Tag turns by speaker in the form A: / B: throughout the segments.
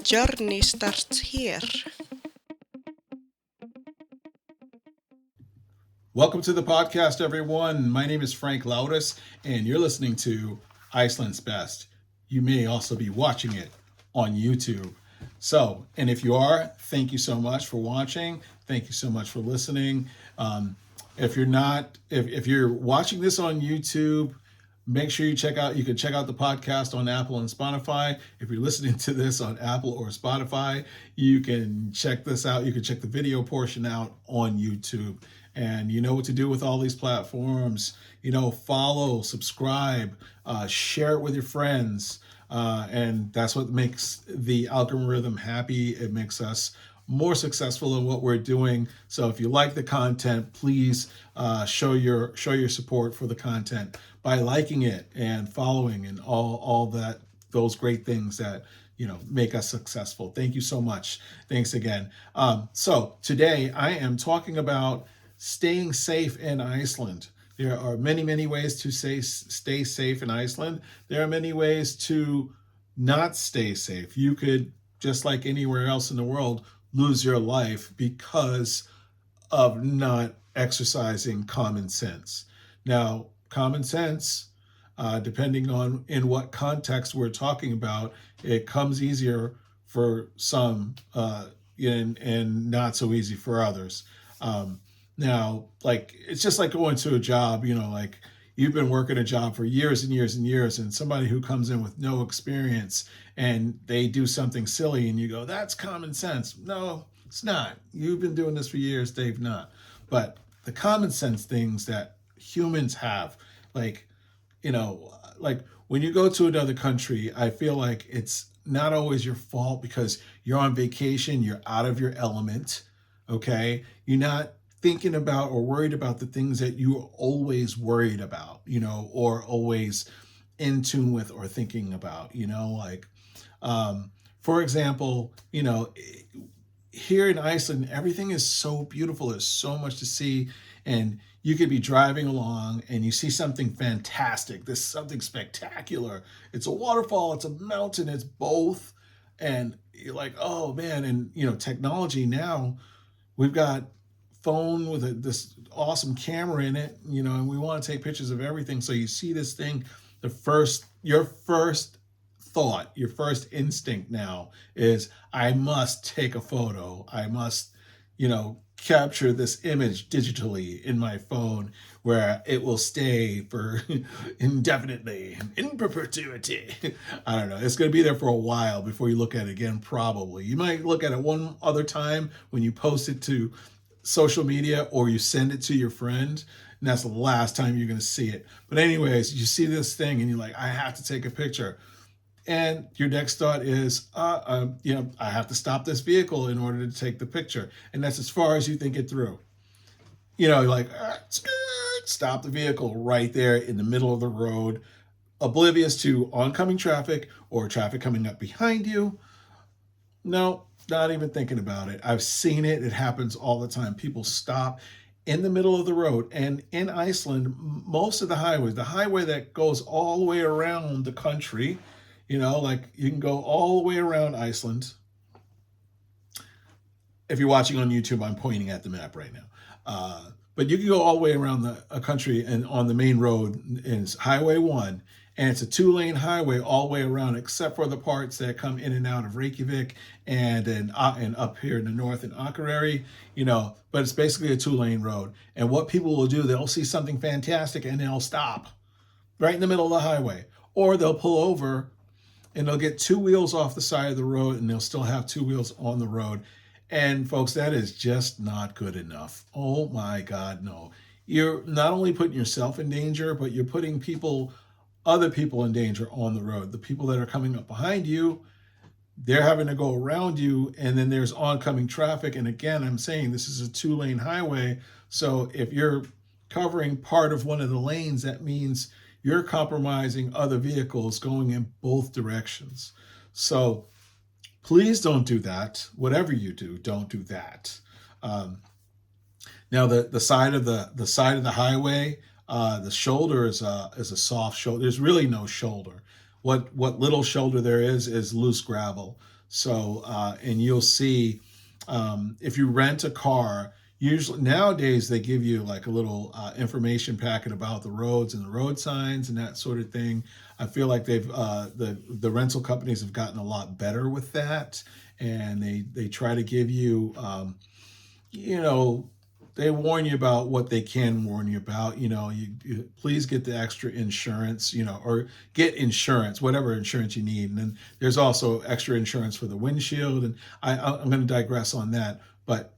A: journey starts here.
B: Welcome to the podcast, everyone. My name is Frank Laudis, and you're listening to Iceland's Best. You may also be watching it on YouTube. So, and if you are, thank you so much for watching. Thank you so much for listening. If you're not, if you're watching this on YouTube, make sure you can check out the podcast on Apple and Spotify. If you're listening to this on Apple or Spotify, you can check this out. You can check the video portion out on YouTube. And you know what to do with all these platforms. Follow, subscribe, share it with your friends. And that's what makes the algorithm happy. It makes us more successful in what we're doing. So if you like the content, please show your support for the content by liking it and following and all those great things that make us successful. Thank you so much. Thanks again. So today I am talking about staying safe in Iceland. There are many ways to stay safe in Iceland. There are many ways to not stay safe. You could, just like anywhere else in the world, lose your life because of not exercising common sense. Now, common sense, depending on in what context we're talking about, it comes easier for some and not so easy for others. Now, it's just like going to a job, like you've been working a job for years and years and years, and somebody who comes in with no experience and they do something silly and you go, that's common sense. No, it's not. You've been doing this for years, they've not. But the common sense things that humans have, like when you go to another country, I feel like it's not always your fault because you're on vacation, you're out of your element, okay? You're not thinking about or worried about the things that you are always worried about, or always in tune with or thinking about, for example, here in Iceland, everything is so beautiful. There's so much to see. And you could be driving along and you see something fantastic. There's something spectacular. It's a waterfall, it's a mountain, it's both. And you're like, oh man. And, technology now, we've got phone with this awesome camera in it, and we want to take pictures of everything. So you see this thing, your first thought, your first instinct now is, I must take a photo. I must, capture this image digitally in my phone where it will stay for indefinitely, in perpetuity. I don't know. It's going to be there for a while before you look at it again, probably. You might look at it one other time when you post it to social media or you send it to your friend, and that's the last time you're going to see it. But anyways, you see this thing and you're like, I have to take a picture. And your next thought is, I have to stop this vehicle in order to take the picture. And that's as far as you think it through. You're like, stop the vehicle right there in the middle of the road, oblivious to oncoming traffic or traffic coming up behind you. No, not even thinking about it. I've seen it. It happens all the time. People stop in the middle of the road. And in Iceland, most of the highways, the highway that goes all the way around the country, you can go all the way around Iceland. If you're watching on YouTube, I'm pointing at the map right now. But you can go all the way around the country and on the main road, and it's Highway 1. And it's a 2-lane highway all the way around, except for the parts that come in and out of Reykjavik and up here in the north in Akureyri, but it's basically a 2-lane road. And what people will do, they'll see something fantastic and they'll stop right in the middle of the highway. Or they'll pull over and they'll get 2 wheels off the side of the road and they'll still have 2 wheels on the road. And folks, that is just not good enough. Oh my God, no. You're not only putting yourself in danger, but you're putting other people in danger on the road. The people that are coming up behind you, they're having to go around you, and then there's oncoming traffic. And again, I'm saying this is a 2-lane highway. So if you're covering part of one of the lanes, that means you're compromising other vehicles going in both directions. So please don't do that. Whatever you do, don't do that. Now the side of the highway, the shoulder is a soft shoulder. There's really no shoulder. What little shoulder there is loose gravel. So, and you'll see if you rent a car, usually nowadays they give you like a little information packet about the roads and the road signs and that sort of thing. I feel like the rental companies have gotten a lot better with that, and they try to give you you know, they warn you about what they can warn you about. You please get the extra insurance, or get insurance, whatever insurance you need. And then there's also extra insurance for the windshield. And I'm going to digress on that. But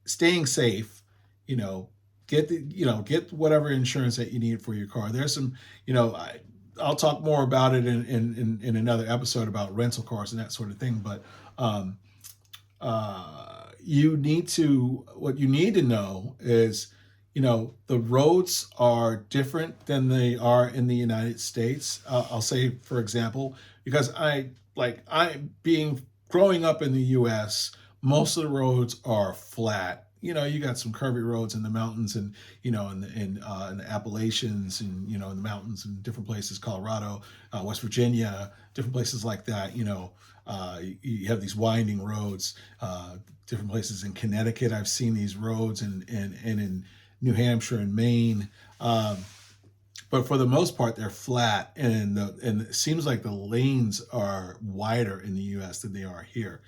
B: staying safe, you know, get whatever insurance that you need for your car. There's some, I'll talk more about it in another episode about rental cars and that sort of thing. But um, what you need to know is, the roads are different than they are in the United States. I'll say, for example, because growing up in the U.S., most of the roads are flat. You got some curvy roads in the mountains, and in the Appalachians, and in the mountains in different places, Colorado, West Virginia, different places like that. You have these winding roads. Different places in Connecticut, I've seen these roads, and in New Hampshire and Maine. But for the most part, they're flat, and it seems like the lanes are wider in the U.S. than they are here.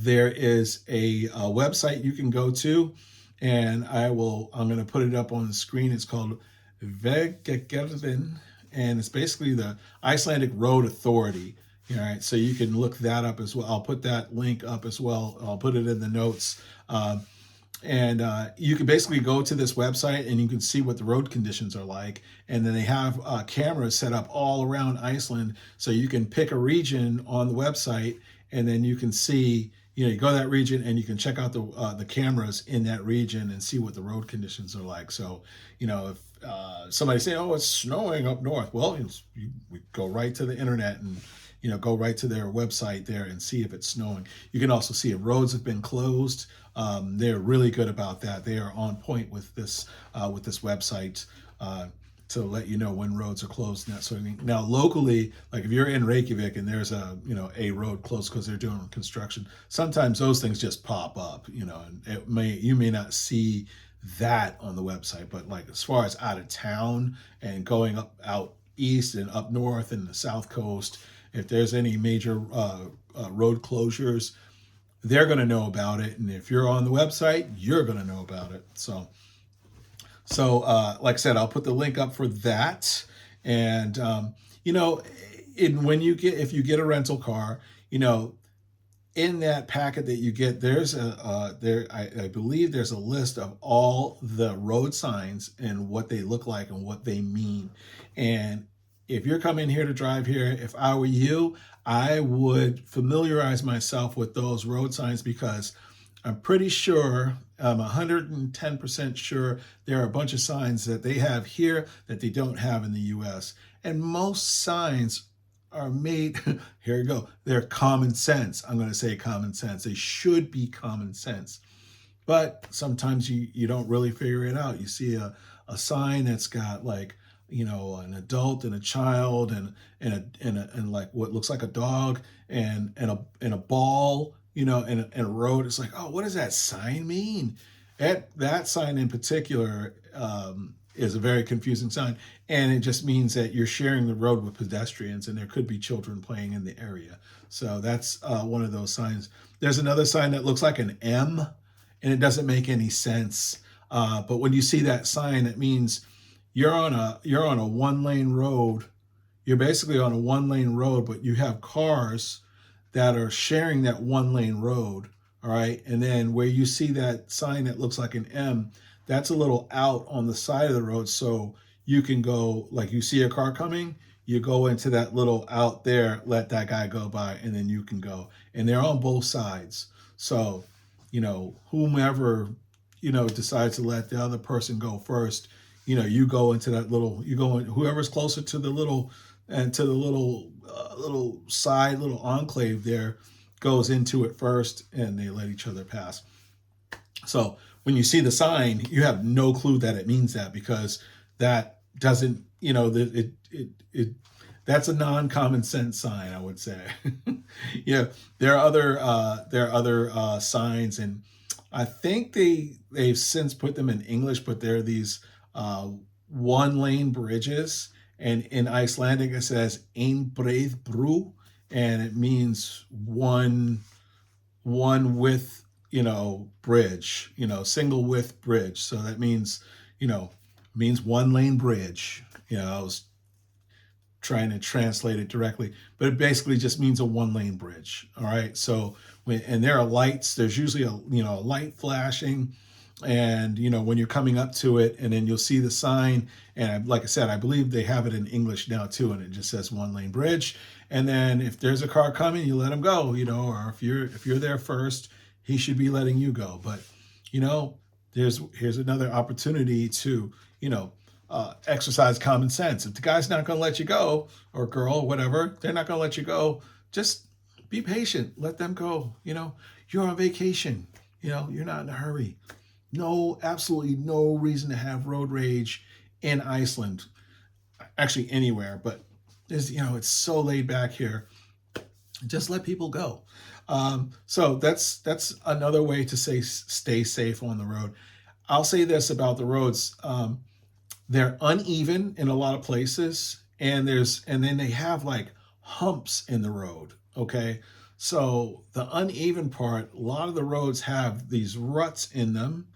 B: There is a website you can go to, and I'm going to put it up on the screen. It's called Vegagerðin, and it's basically the Icelandic Road Authority. All right, so you can look that up as well. I'll put that link up as well. I'll put it in the notes. And you can basically go to this website and you can see what the road conditions are like. And then they have cameras set up all around Iceland. So you can pick a region on the website, and then you can see, you go to that region and you can check out the cameras in that region and see what the road conditions are like. So, if somebody say, "Oh, it's snowing up north," well, we go right to the internet and go right to their website there and see if it's snowing. You can also see if roads have been closed. They're really good about that. They are on point with this website to let you know when roads are closed and that sort of thing. Now, locally, like if you're in Reykjavik and there's a road closed because they're doing construction, sometimes those things just pop up, and you may not see that on the website, but like as far as out of town and going out east and up north and the south coast, if there's any major road closures, they're going to know about it. And if you're on the website, you're going to know about it. So like I said, I'll put the link up for that. And, if you get a rental car, in that packet that you get, there's I believe there's a list of all the road signs and what they look like and what they mean. And if you're coming here to drive here, if I were you, I would familiarize myself with those road signs, because I'm pretty sure, I'm 110% sure there are a bunch of signs that they have here that they don't have in the US. And most signs are made, here you go, they're common sense. I'm going to say common sense. They should be common sense. But sometimes you don't really figure it out. You see a sign that's got like, an adult and a child and like what looks like a dog and a ball, and a road. It's like, oh, what does that sign mean? That sign in particular is a very confusing sign, and it just means that you're sharing the road with pedestrians, and there could be children playing in the area. So that's one of those signs. There's another sign that looks like an M, and it doesn't make any sense. But when you see that sign, it means you're on a one-lane road. You're basically on a one-lane road, but you have cars that are sharing that one-lane road. All right, and then where you see that sign that looks like an M, that's a little out on the side of the road, so you can go, like you see a car coming, you go into that little out there, let that guy go by, and then you can go. And they're on both sides. So, whomever, decides to let the other person go first, you go into that little, whoever's closer to the little, and to the little side, little enclave there, goes into it first, and they let each other pass. So when you see the sign, you have no clue that it means that, because that doesn't, That's a non-common sense sign, I would say. Yeah, there are other signs, and I think they've since put them in English, but there are these uh, one lane bridges, and in Icelandic it says ein breið brú, and it means one width, bridge, single width bridge. So that means, means one lane bridge. I was trying to translate it directly, but it basically just means a one lane bridge. All right. So and there are lights, there's usually a light flashing, and when you're coming up to it, and then you'll see the sign, and like I said, I believe they have it in English now too, and it just says one lane bridge. And then if there's a car coming, you let him go, or if you're there first, he should be letting you go. But here's another opportunity to exercise common sense. If the guy's not going to let you go, or girl, whatever, they're not going to let you go, just be patient, let them go. You're on vacation, you're not in a hurry. No, absolutely no reason to have road rage in Iceland, actually anywhere, but it's so laid back here. Just let people go. So that's another way to say stay safe on the road. I'll say this about the roads: they're uneven in a lot of places, and then they have like humps in the road. Okay, so the uneven part, a lot of the roads have these ruts in them,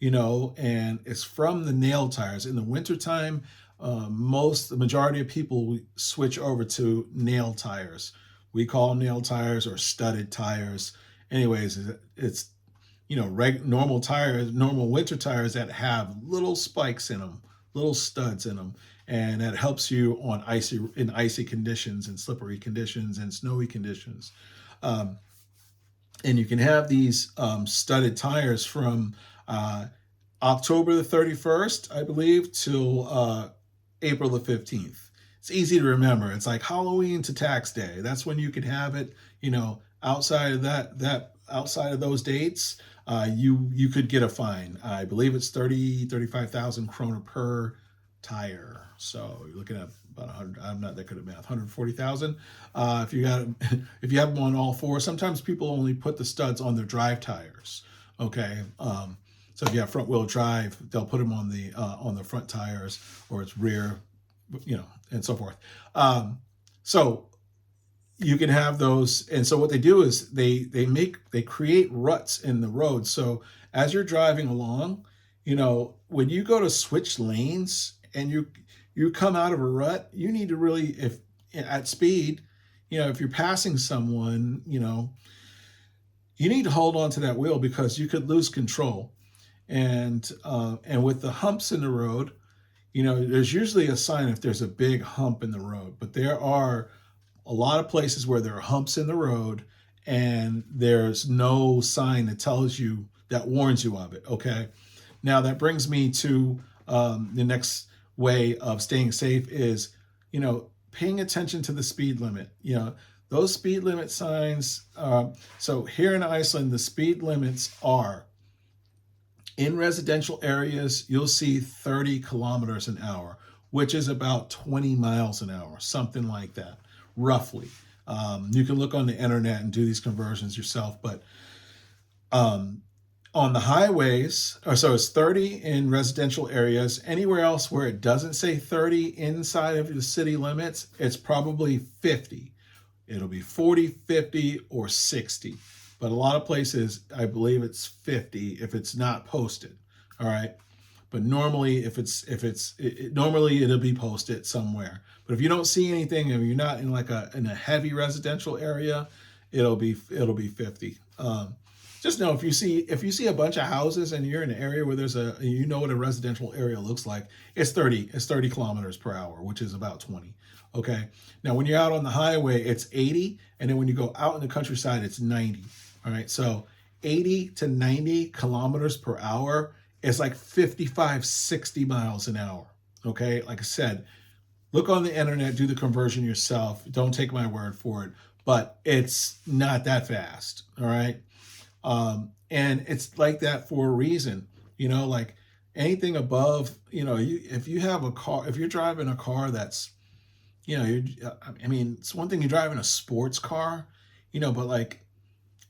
B: and it's from the nail tires. In the wintertime, the majority of people switch over to nail tires. We call them nail tires or studded tires. Anyways, it's normal tires, normal winter tires that have little spikes in them, little studs in them, and that helps you on icy conditions and slippery conditions and snowy conditions. And you can have these studded tires from October the 31st, I believe, till April the 15th. It's easy to remember. It's like Halloween to tax day. That's when you could have it. Outside of outside of those dates, you could get a fine. I believe it's 35,000 krona per tire. So you're looking at about 100. I'm not that good at math. 140,000. If you have them on all four, sometimes people only put the studs on their drive tires. Okay. So if you have front wheel drive, they'll put them on the front tires, or it's rear, and so forth. So you can have those. And so what they do is they create ruts in the road. So as you're driving along, when you go to switch lanes and you come out of a rut, you need to really, if at speed, if you're passing someone, you need to hold on to that wheel, because you could lose control. And with the humps in the road, there's usually a sign if there's a big hump in the road, but there are a lot of places where there are humps in the road and there's no sign that warns you of it. Okay. Now that brings me to the next way of staying safe is, paying attention to the speed limit. Those speed limit signs. So here in Iceland, the speed limits are, in residential areas, you'll see 30 kilometers an hour, which is about 20 miles an hour, something like that, roughly. You can look on the internet and do these conversions yourself, but on the highways, so it's 30 in residential areas. Anywhere else where it doesn't say 30 inside of the city limits, it's probably 50. It'll be 40, 50, or 60. But a lot of places, I believe it's 50 if it's not posted. All right. But normally, normally it'll be posted somewhere. But if you don't see anything, and you're not in in a heavy residential area, it'll be 50. Just know if you see a bunch of houses and you're in an area where what a residential area looks like, it's 30 kilometers per hour, which is about 20. Okay. Now, when you're out on the highway, it's 80. And then when you go out in the countryside, it's 90. All right. So 80 to 90 kilometers per hour is like 55, 60 miles an hour. Okay. Like I said, look on the internet, do the conversion yourself. Don't take my word for it, but it's not that fast. All right. And it's like that for a reason, like anything above, if you have a car, if you're driving a car that's, I mean, it's one thing you're driving a sports car, but like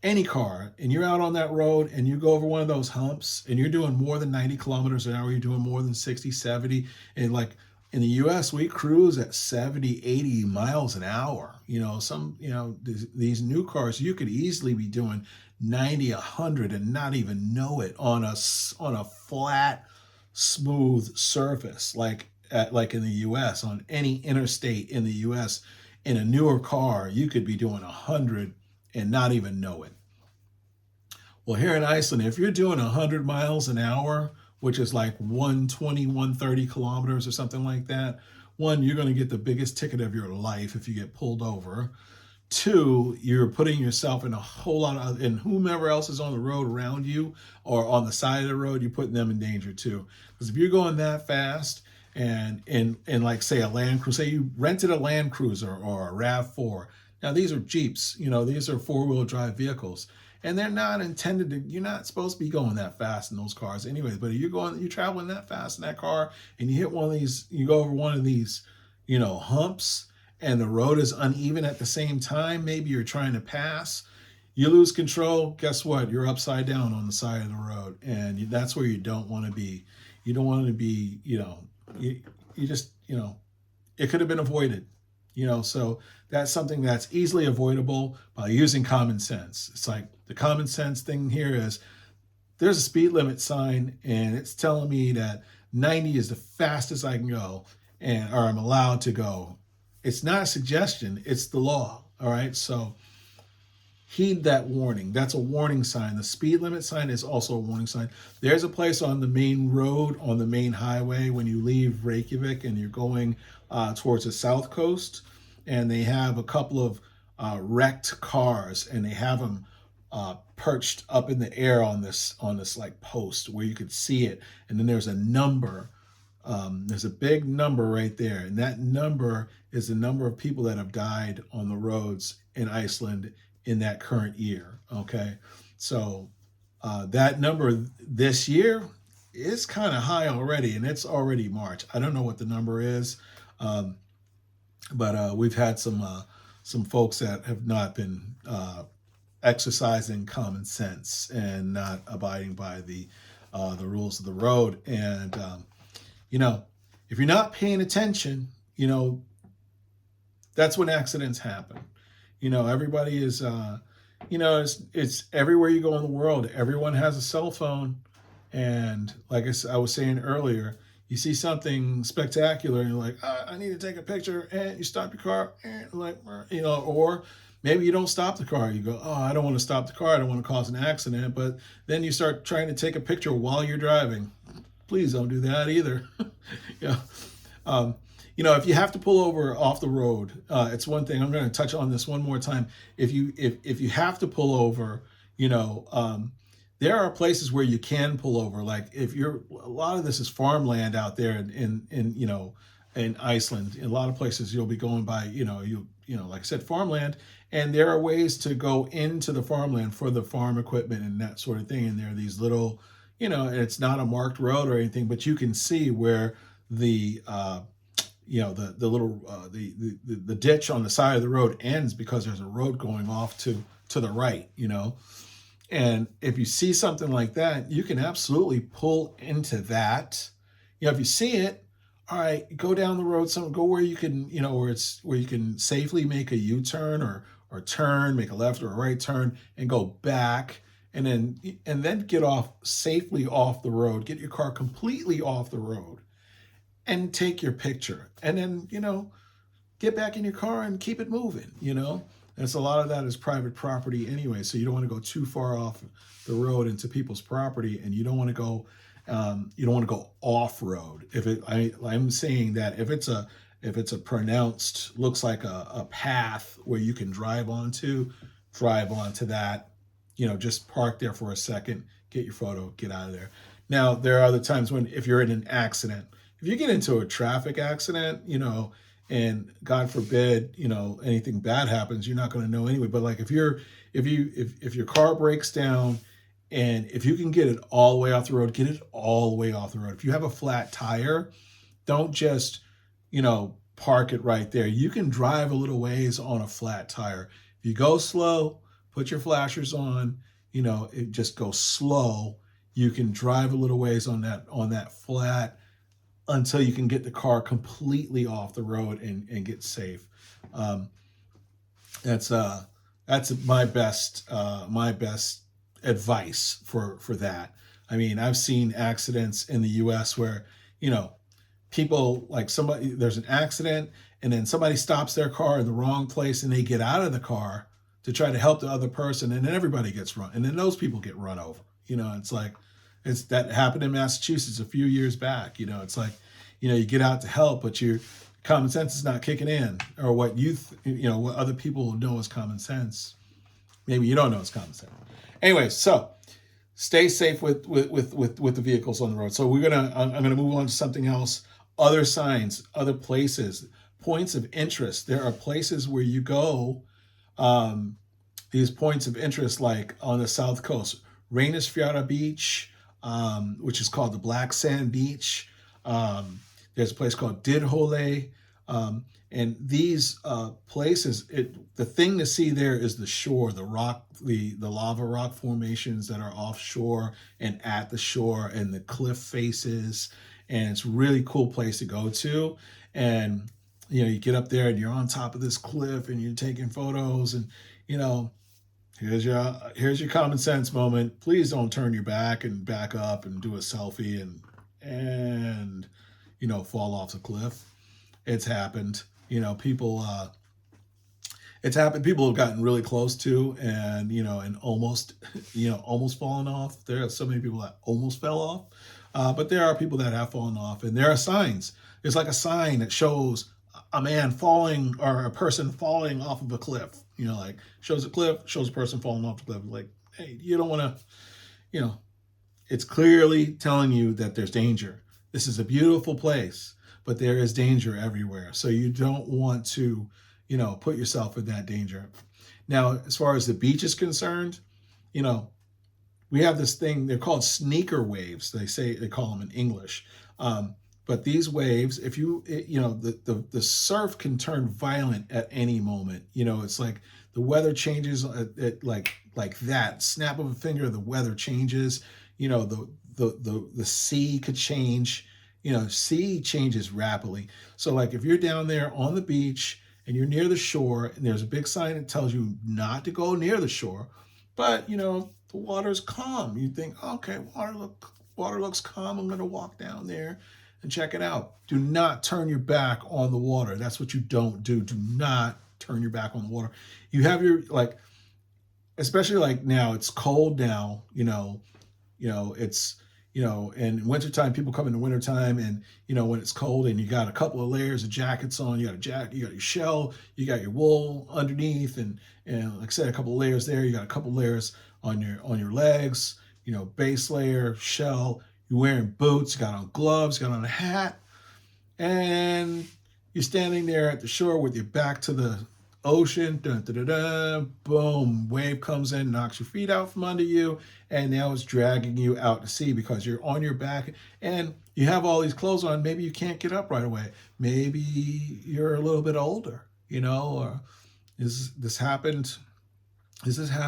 B: any car, and you're out on that road and you go over one of those humps and you're doing more than 90 kilometers an hour, you're doing more than 60, 70. And like in the US, we cruise at 70, 80 miles an hour. These new cars, you could easily be doing 90, 100 and not even know it on a flat, smooth surface, like in the US, on any interstate in the US. In a newer car, you could be doing 100 and not even know it. Well, here in Iceland, if you're doing 100 miles an hour, which is like 120, 130 kilometers or something like that, one, you're going to get the biggest ticket of your life if you get pulled over. Two, you're putting yourself in a whole lot of, and whomever else is on the road around you or on the side of the road, you're putting them in danger too. Because if you're going that fast and in like say a Land Cruiser, say you rented a Land Cruiser or a RAV4. Now these are Jeeps, these are four-wheel drive vehicles. And they're not intended to, you're not supposed to be going that fast in those cars anyways. But if you're traveling that fast in that car and you hit one of these, you go over one of these, humps, and the road is uneven at the same time, maybe you're trying to pass, you lose control, guess what? You're upside down on the side of the road. And that's where you don't want to be. You don't want to be, you just, it could have been avoided. So that's something that's easily avoidable by using common sense. It's like the common sense thing here is there's a speed limit sign and it's telling me that 90 is the fastest I can go or I'm allowed to go. It's not a suggestion, it's the law. All right. So heed that warning. That's a warning sign. The speed limit sign is also a warning sign. There's a place on the main road, on the main highway, when you leave Reykjavik and you're going towards the south coast, and they have a couple of wrecked cars, and they have them perched up in the air on this like post where you could see it, and then there's a number. There's a big number right there, and that number is the number of people that have died on the roads in Iceland in that current year. Okay, so that number this year is kind of high already, and it's already March. I don't know what the number is, but we've had some folks that have not been exercising common sense and not abiding by the rules of the road. And if you're not paying attention, that's when accidents happen. Everybody is, it's everywhere you go in the world. Everyone has a cell phone. And like I was saying earlier, you see something spectacular and you're like, I need to take a picture, and you stop your car and or maybe you don't stop the car. You go, I don't want to stop the car. I don't want to cause an accident. But then you start trying to take a picture while you're driving. Please don't do that either. If you have to pull over off the road, it's one thing. I'm going to touch on this one more time. If you have to pull over, there are places where you can pull over. Like a lot of this is farmland out there in Iceland. In a lot of places you'll be going by, like I said, farmland, and there are ways to go into the farmland for the farm equipment and that sort of thing. And there are these little, and it's not a marked road or anything, but you can see where the the ditch on the side of the road ends because there's a road going off to the right, And if you see something like that, you can absolutely pull into that. If you see it, all right, go down the road, go where you can, where you can safely make a U-turn or turn, make a left or a right turn and go back, and then get safely off the road, get your car completely off the road and take your picture, and then, get back in your car and keep it moving, And a lot of that is private property anyway, so you don't want to go too far off the road into people's property, and you don't want to go off road. I'm saying that if it's a pronounced, looks like a path where you can drive onto that. Just park there for a second, get your photo, get out of there. Now, there are other times when, if you're in an accident, if you get into a traffic accident, and God forbid, anything bad happens, you're not going to know anyway. But like if your car breaks down, and if you can get it all the way off the road, get it all the way off the road. If you have a flat tire, don't just, park it right there. You can drive a little ways on a flat tire. If you go slow, put your flashers on, it just goes slow. You can drive a little ways on that flat until you can get the car completely off the road and get safe. Um, that's my best advice for that. I mean, I've seen accidents in the U.S. where people, like, there's an accident and then somebody stops their car in the wrong place and they get out of the car to try to help the other person, and then everybody gets run, and then those people get run over. It's like, that happened in Massachusetts a few years back. It's like, you get out to help, but your common sense is not kicking in, or what what other people know is common sense. Maybe you don't know it's common sense. Anyway, so stay safe with the vehicles on the road. So I'm gonna move on to something else. Other signs, other places, points of interest. There are places where you go, these points of interest, like on the South Coast, Reynisfjara Beach, which is called the Black Sand Beach. There's a place called Didhole. And these places, the thing to see there is the shore, the rock, the lava rock formations that are offshore and at the shore, and the cliff faces. And it's a really cool place to go to. And you get up there and you're on top of this cliff and you're taking photos, and here's your common sense moment. Please don't turn your back and back up and do a selfie and fall off the cliff. It's happened. It's happened. People have gotten really close to, and almost fallen off. There are so many people that almost fell off, but there are people that have fallen off, and there are signs. There's like a sign that shows a man falling, or a person falling off of a cliff. Like, shows a cliff, shows a person falling off the cliff. Like, hey, you don't want to, it's clearly telling you that there's danger. This is a beautiful place, but there is danger everywhere. So you don't want to, put yourself in that danger. Now, as far as the beach is concerned, we have this thing, they're called sneaker waves. They call them in English. But these waves, if the surf can turn violent at any moment. It's like the weather changes at like that snap of a finger, the weather changes. The sea could change. Sea changes rapidly. So, like, if you're down there on the beach and you're near the shore, and there's a big sign that tells you not to go near the shore, but the water's calm, you think, okay, water looks calm, I'm going to walk down there and check it out. Do not turn your back on the water. That's what you don't do. Do not turn your back on the water. You have your, like, especially like now, it's cold now, it's, in wintertime, people come in the wintertime, and, when it's cold and you got a couple of layers of jackets on, you got a jacket, you got your shell, you got your wool underneath, and like I said, a couple of layers there, you got a couple of layers on your legs, base layer, shell, you're wearing boots, you got on gloves, you got on a hat, and you're standing there at the shore with your back to the ocean, dun, dun, dun, dun, boom, wave comes in, knocks your feet out from under you, and now it's dragging you out to sea because you're on your back and you have all these clothes on. Maybe you can't get up right away. Maybe you're a little bit older, or this happened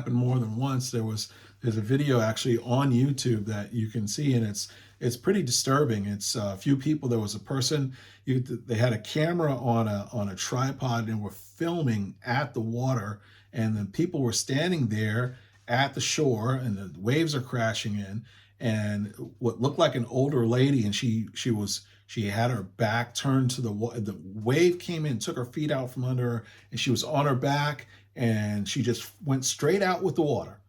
B: more than once. There's a video actually on YouTube that you can see, and it's pretty disturbing. It's a few people. There was a person, they had a camera on a tripod and were filming at the water, and the people were standing there at the shore, and the waves are crashing in, and what looked like an older lady, and she had her back turned to the wave came in, took her feet out from under her, and she was on her back, and she just went straight out with the water.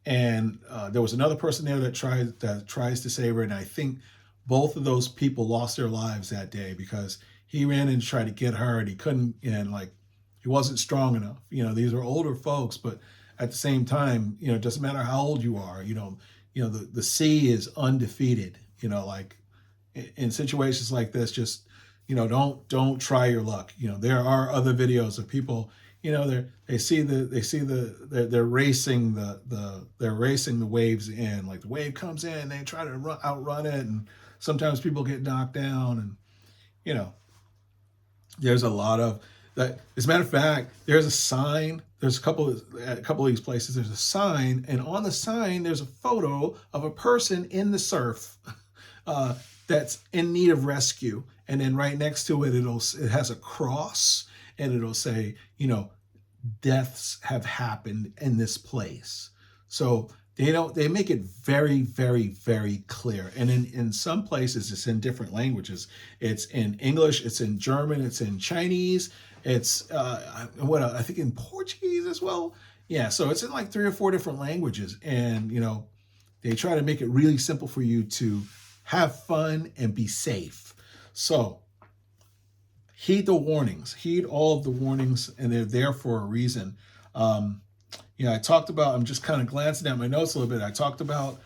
B: And there was another person there that tries to save her, and I think both of those people lost their lives that day because he ran in to try to get her, and he couldn't, and like, he wasn't strong enough. These are older folks, but at the same time, it doesn't matter how old you are. The sea is undefeated. Like, in situations like this, just don't try your luck. There are other videos of people. They're racing the waves in. Like, the wave comes in, they try to outrun it, and sometimes people get knocked down, and There's a lot of that. As a matter of fact, there's a sign. There's a couple of these places. There's a sign, and on the sign, there's a photo of a person in the surf uh, that's in need of rescue. And then right next to it, it has a cross, and it'll say, deaths have happened in this place. So they make it very, very, very clear. And in some places it's in different languages. It's in English, it's in German, it's in Chinese, it's I think in Portuguese as well. Yeah, so it's in like 3 or 4 different languages. And they try to make it really simple for you to have fun and be safe. So heed the warnings, heed all of the warnings, and they're there for a reason. I talked about, I'm just kind of glancing at my notes a little bit. I talked about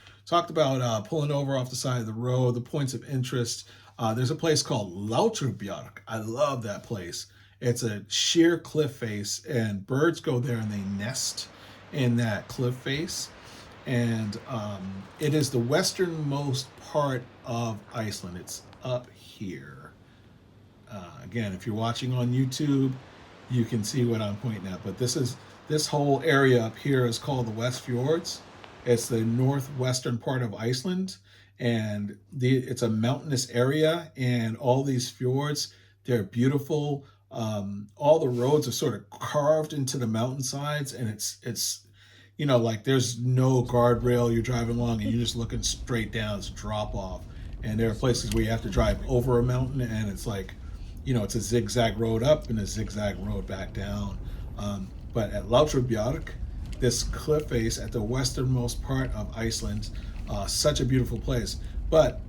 B: pulling over off the side of the road, the points of interest. There's a place called Lauterbjörk. I love that place. It's a sheer cliff face, and birds go there and they nest in that cliff face. And it is the westernmost part of Iceland. It's up here. Again, if you're watching on YouTube, you can see what I'm pointing at. But this whole area up here is called the West Fjords. It's the northwestern part of Iceland, and it's a mountainous area. And all these fjords, they're beautiful. All the roads are sort of carved into the mountainsides, and it's like there's no guardrail. You're driving along and you're just looking straight down. It's a drop off. And there are places where you have to drive over a mountain, and it's like, it's a zigzag road up and a zigzag road back down. But at Lauterbjörk, this cliff face at the westernmost part of Iceland, such a beautiful place. But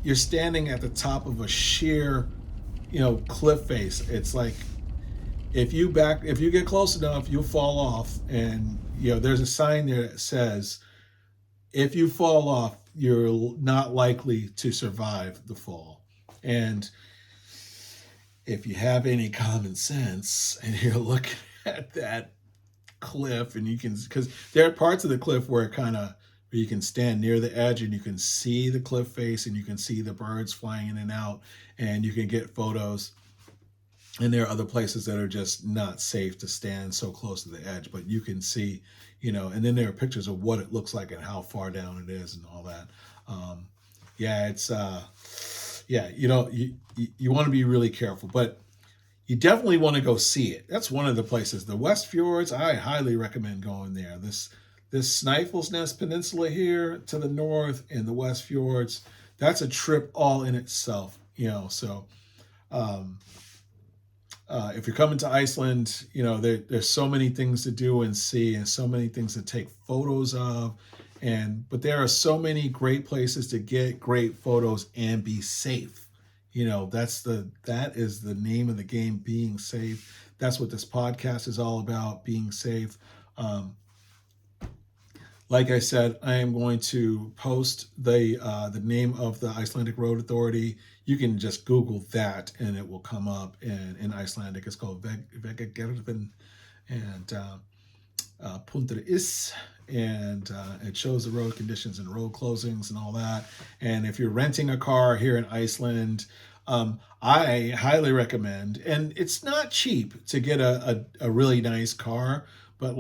B: you're standing at the top of a sheer, cliff face. It's like if you get close enough, you'll fall off. And there's a sign there that says, if you fall off, you're not likely to survive the fall. And if you have any common sense and you're looking at that cliff, and because there are parts of the cliff where you can stand near the edge and you can see the cliff face and you can see the birds flying in and out and you can get photos. And there are other places that are just not safe to stand so close to the edge, but you can see, and then there are pictures of what it looks like and how far down it is and all that. You want to be really careful, but you definitely want to go see it. That's one of the places. The West Fjords, I highly recommend going there. This Snæfellsnes Peninsula here to the north and the West Fjords, that's a trip all in itself. So if you're coming to Iceland, there's so many things to do and see, and so many things to take photos of. But there are so many great places to get great photos and be safe. That is the name of the game, being safe. That's what this podcast is all about, being safe. Like I said, I am going to post the name of the Icelandic Road Authority. You can just Google that and it will come up in Icelandic. It's called Vegagerðin and .is, and it shows the road conditions and road closings and all that. And if you're renting a car here in Iceland, I highly recommend, and it's not cheap to get a really nice car, but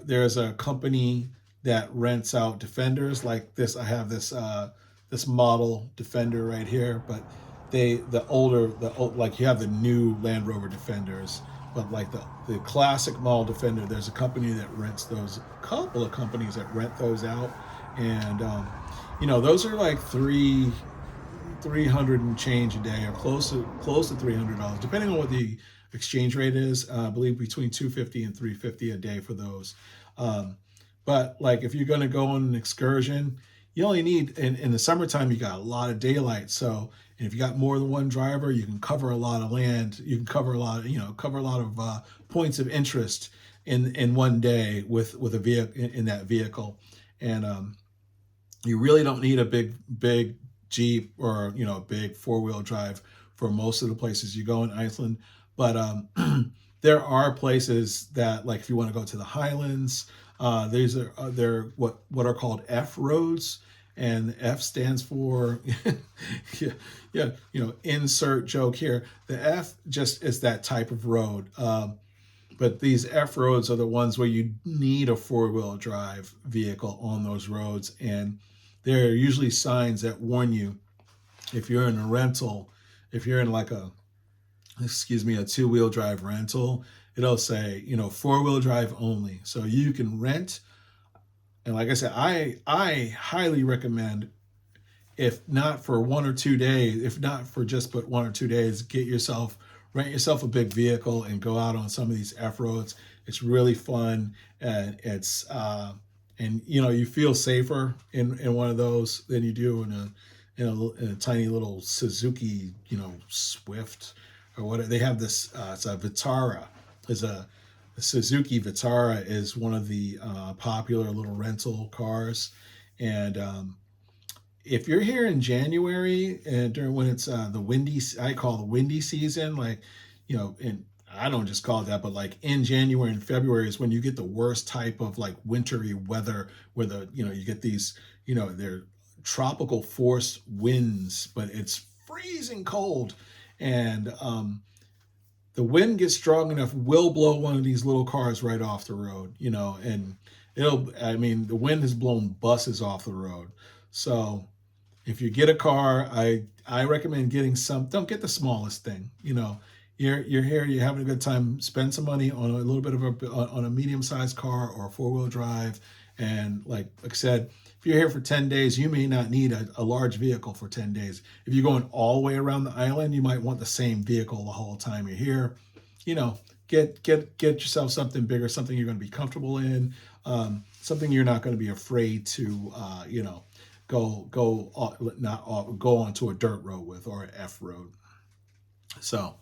B: there's a company that rents out Defenders like this. I have this model Defender right here, but the old, like you have the new Land Rover Defenders, but like the classic model Defender, there's a company that rents those, a couple of companies that rent those out. And those are like $300 and change a day, or close to $300, depending on what the exchange rate is. I believe between $250 and $350 a day for those. But like if you're going to go on an excursion, you only need, in the summertime, you got a lot of daylight. So if you got more than one driver, you can cover a lot of land. You can cover a lot of points of interest in one day with a vehicle, in that vehicle. And you really don't need a big Jeep or a big 4-wheel drive for most of the places you go in Iceland. But there are places that, like if you want to go to the Highlands, these are what are called F roads, and F stands for yeah, yeah, insert joke here. The F just is that type of road. But these F roads are the ones where you need a four-wheel drive vehicle on those roads, and there are usually signs that warn you if you're in a rental, if you're in like a two-wheel drive rental, it'll say, four-wheel drive only. So you can rent. And like I said, I highly recommend, if not for 1 or 2 days, if not for just but 1 or 2 days, rent yourself a big vehicle and go out on some of these F roads. It's really fun, and and you feel safer in one of those than you do in a tiny little Suzuki, Swift or whatever. They have this. It's a Vitara. Is a Suzuki Vitara is one of the popular little rental cars, and if you're here in January and during when it's I call the windy season, like, and I don't just call it that, but like in January and February is when you get the worst type of like wintry weather, where you get these, they're tropical force winds, but it's freezing cold, and the wind gets strong enough, will blow one of these little cars right off the road, and the wind has blown buses off the road. So if you get a car, I recommend getting don't get the smallest thing. You're here, you're having a good time, spend some money on a little bit on a medium-sized car or a four-wheel drive. And like I said, if you're here for 10 days, you may not need a large vehicle for 10 days. If you're going all the way around the island, you might want the same vehicle the whole time you're here. Get yourself something bigger, something you're going to be comfortable in, something you're not going to be afraid to, go onto a dirt road with, or an F road. So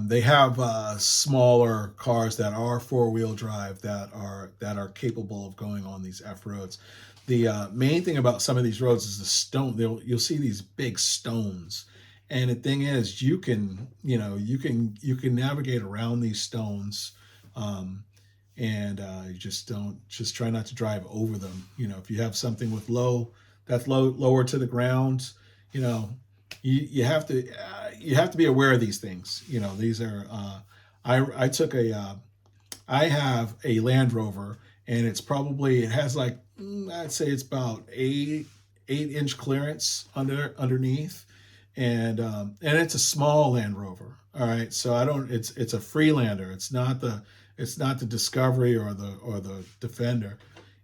B: they have smaller cars that are four-wheel drive that are capable of going on these F roads. The main thing about some of these roads is the stone. You'll see these big stones, and the thing is, you can navigate around these stones, and you just try not to drive over them. If you have something with lower to the ground, you have to be aware of these things. These are I have a Land Rover, and it has like, I'd say it's about 8-inch clearance underneath, and it's a small Land Rover. All right, so it's a Freelander. It's not the Discovery or the Defender,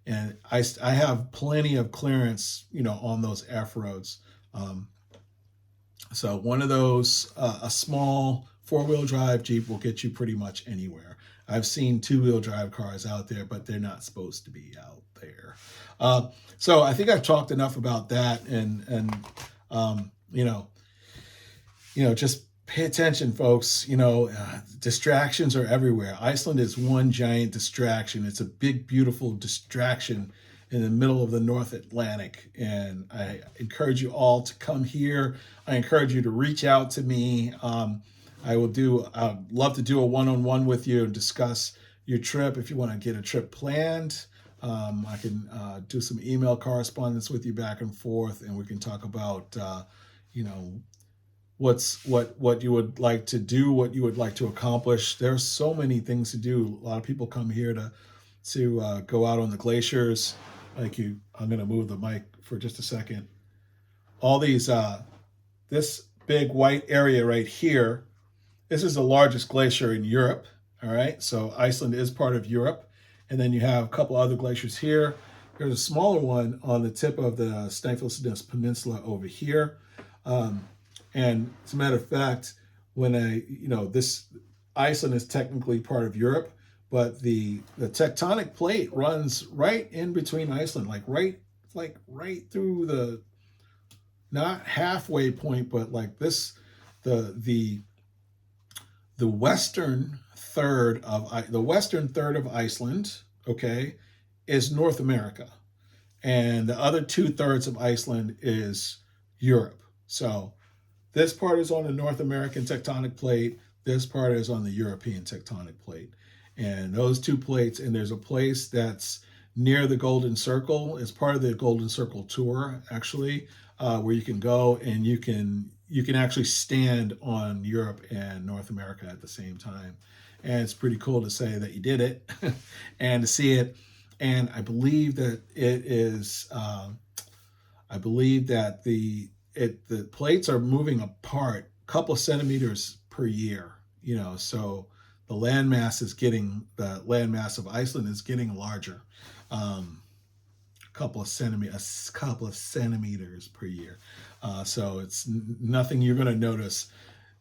B: and I have plenty of clearance, on those F roads. So one of those, a small four-wheel drive Jeep will get you pretty much anywhere. I've seen two-wheel drive cars out there, but they're not supposed to be out there. So I think I've talked enough about that, and just pay attention, folks. Distractions are everywhere. Iceland is one giant distraction. It's a big, beautiful distraction in the middle of the North Atlantic. And I encourage you all to come here. I encourage you to reach out to me. I'd love to do a one-on-one with you and discuss your trip. If you want to get a trip planned, I can do some email correspondence with you back and forth, and we can talk about, what you would like to do, what you would like to accomplish. There's so many things to do. A lot of people come here to go out on the glaciers. I'm going to move the mic for just a second. All these, this big white area right here, this is the largest glacier in Europe. All right, so Iceland is part of Europe. And then you have a couple other glaciers here. There's a smaller one on the tip of the Snæfellsnes Peninsula over here. And as a matter of fact, this Iceland is technically part of Europe, but the tectonic plate runs right in between Iceland, like right through the, not halfway point, but like this, the western third of Iceland, okay, is North America, and the other 2/3 of Iceland is Europe. So this part is on the North American tectonic plate. This part is on the European tectonic plate. And those two plates, and there's a place that's near the Golden Circle. It's part of the Golden Circle tour, actually, where you can go and you can actually stand on Europe and North America at the same time. And it's pretty cool to say that you did it and to see it. And I believe that it is. I believe that the plates are moving apart a couple of centimeters per year. So the landmass of Iceland is getting larger, a couple of centimeters per year. So it's nothing you're going to notice.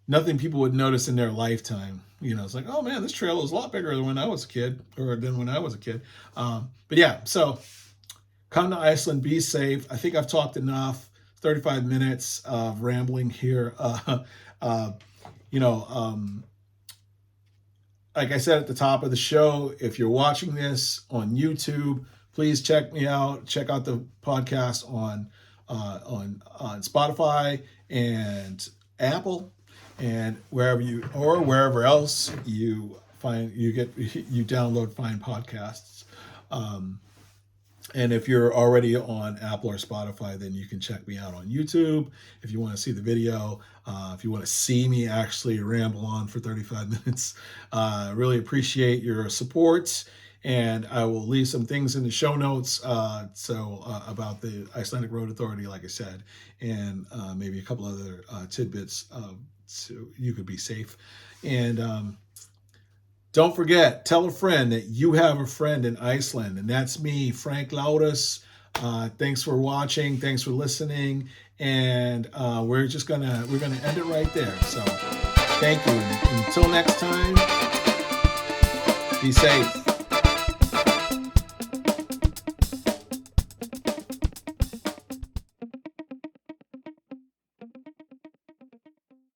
B: Nothing people would notice in their lifetime. It's like, oh man, this trail is a lot bigger than when I was a kid, But yeah, so come to Iceland, be safe. I think I've talked enough. 35 minutes of rambling here. Like I said at the top of the show, if you're watching this on YouTube, please check me out. Check out the podcast on Spotify and Apple, and wherever else you download fine podcasts. And if you're already on Apple or Spotify, then you can check me out on YouTube if you want to see the video. If you want to see me actually ramble on for 35 minutes, really appreciate your support. And I will leave some things in the show notes about the Icelandic Road Authority, like I said, and maybe a couple other tidbits so you could be safe. And don't forget, tell a friend that you have a friend in Iceland, and that's me, Frank Laudus. Thanks for watching. Thanks for listening. And we're gonna end it right there. So thank you. And until next time, be safe.